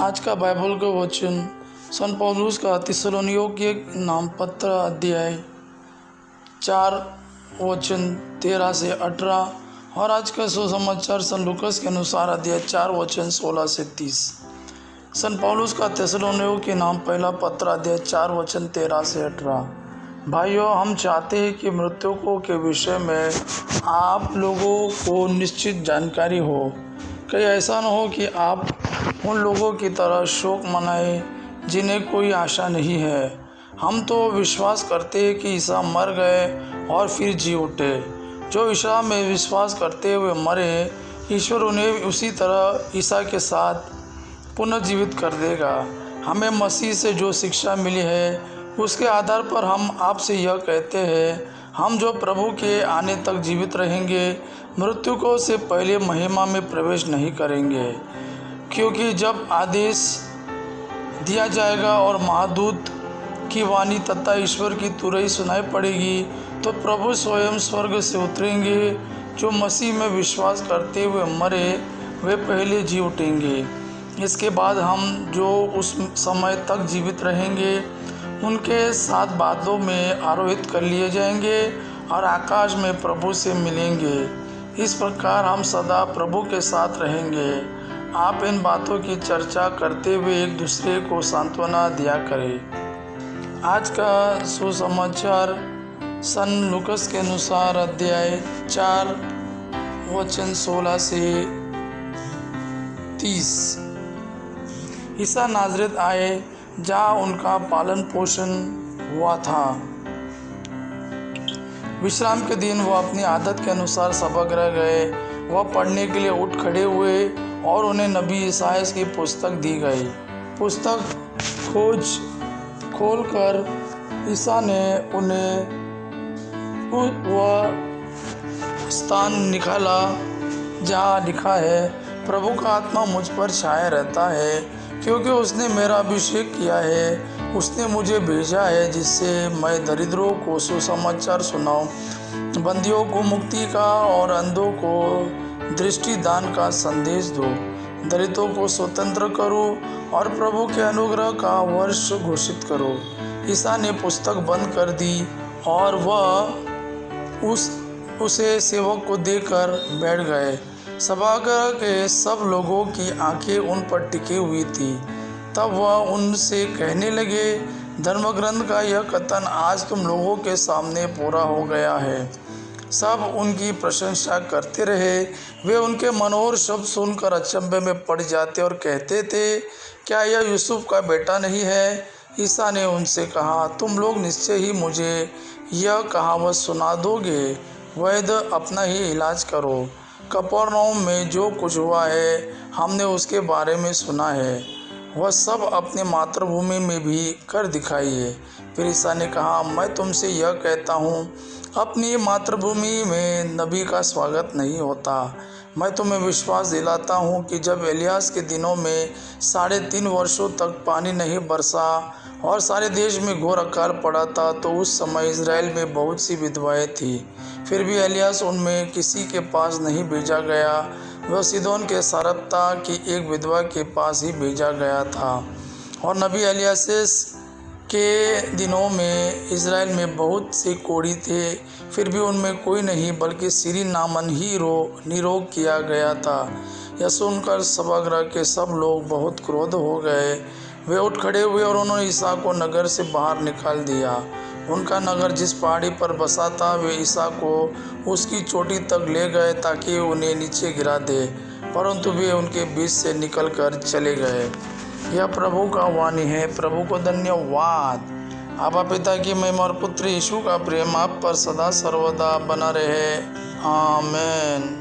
आज का बाइबल का वचन सन पौलुस का थिस्सलुनीकियों के नाम पत्र अध्याय 4 वचन 13 से 18 और आज का सुसमाचार सन लूकास के अनुसार अध्याय 4 वचन 16 से 30। सन पौलुस का थिस्सलुनीकियों के नाम पहला पत्र अध्याय 4 वचन 13 से 18। भाइयों, हम चाहते हैं कि मृतकों के विषय में आप लोगों को निश्चित जानकारी हो। कहीं ऐसा न हो कि आप उन लोगों की तरह शोक मनाएं जिन्हें कोई आशा नहीं है। हम तो विश्वास करते हैं कि ईसा मर गए और फिर जी उठे। जो ईसा में विश्वास करते हुए मरे, ईश्वर उन्हें उसी तरह ईसा के साथ पुनर्जीवित कर देगा। हमें मसीह से जो शिक्षा मिली है उसके आधार पर हम आपसे यह कहते हैं, हम जो प्रभु के आने तक जीवित रहेंगे मृतकों से पहले महिमा में प्रवेश नहीं करेंगे। क्योंकि जब आदेश दिया जाएगा और महादूत की वाणी तथा ईश्वर की तुरही सुनाई पड़ेगी, तो प्रभु स्वयं स्वर्ग से उतरेंगे। जो मसीह में विश्वास करते हुए मरे वे पहले जी उठेंगे। इसके बाद हम जो उस समय तक जीवित रहेंगे उनके साथ बादलों में आरोहित कर लिए जाएंगे और आकाश में प्रभु से मिलेंगे। इस प्रकार हम सदा प्रभु के साथ रहेंगे। आप इन बातों की चर्चा करते हुए एक दूसरे को सांत्वना दिया करें। आज का सुसमाचार सन लूकास के अनुसार अध्याय 4 वचन 16 से 30। ईसा नाज़रेत आए जहाँ उनका पालन पोषण हुआ था। विश्राम के दिन वह अपनी आदत के अनुसार सभागृह गए। वह पढ़ने के लिए उठ खड़े हुए और उन्हें नबी ईसाया की पुस्तक दी गई। पुस्तक खोलकर ईसा ने उन्हें वह स्थान निकाला जहाँ लिखा है, प्रभु का आत्मा मुझ पर छाया रहता है, क्योंकि उसने मेरा अभिषेक किया है। उसने मुझे भेजा है जिससे मैं दरिद्रों को सुसमाचार सुनाऊं, बंदियों को मुक्ति का और अंधों को दृष्टि दान का संदेश दूं, दरिद्रों को स्वतंत्र करूं और प्रभु के अनुग्रह का वर्ष घोषित करूं। ईसा ने पुस्तक बंद कर दी और वह उसे सेवक को देकर बैठ गए। सभागृह के सब लोगों की आंखें उन पर टिकी हुई थी। तब वह उनसे कहने लगे, धर्मग्रंथ का यह कथन आज तुम लोगों के सामने पूरा हो गया है। सब उनकी प्रशंसा करते रहे। वे उनके मनोहर शब्द सुनकर अचंभे में पड़ जाते और कहते थे, क्या यह यूसुफ का बेटा नहीं है? ईसा ने उनसे कहा, तुम लोग निश्चय ही मुझे यह कहावत सुना दोगे, वैद्य अपना ही इलाज करो। कफरनहूम में जो कुछ हुआ है हमने उसके बारे में सुना है, वह सब अपने मातृभूमि में भी कर दिखाइए। फिर ईसा ने कहा, मैं तुमसे यह कहता हूँ, अपनी मातृभूमि में नबी का स्वागत नहीं होता। मैं तुम्हें विश्वास दिलाता हूँ कि जब एलियास के दिनों में 3.5 वर्षों तक पानी नहीं बरसा और सारे देश में घोर अकाल पड़ा था, तो उस समय इज़राइल में बहुत सी विधवाएं थीं। फिर भी एलियास उनमें किसी के पास नहीं भेजा गया। वह सीदोन के सारप्ता की एक विधवा के पास ही भेजा गया था। और नबी एलियास के दिनों में इज़राइल में बहुत से कोढ़ी थे, फिर भी उनमें कोई नहीं बल्कि सीरी नामन ही निरोग किया गया था। यह सुनकर सभागृह के सब लोग बहुत क्रोध हो गए। वे उठ खड़े हुए और उन्होंने ईसा को नगर से बाहर निकाल दिया। उनका नगर जिस पहाड़ी पर बसा था, वे ईसा को उसकी चोटी तक ले गए ताकि उन्हें नीचे गिरा दे, परंतु वे उनके बीच से निकलकर चले गए। यह प्रभु का वाणी है। प्रभु को धन्यवाद। आबा पिता की महिमा और पुत्र यीशु का प्रेम आप पर सदा सर्वदा बना रहे। आमीन।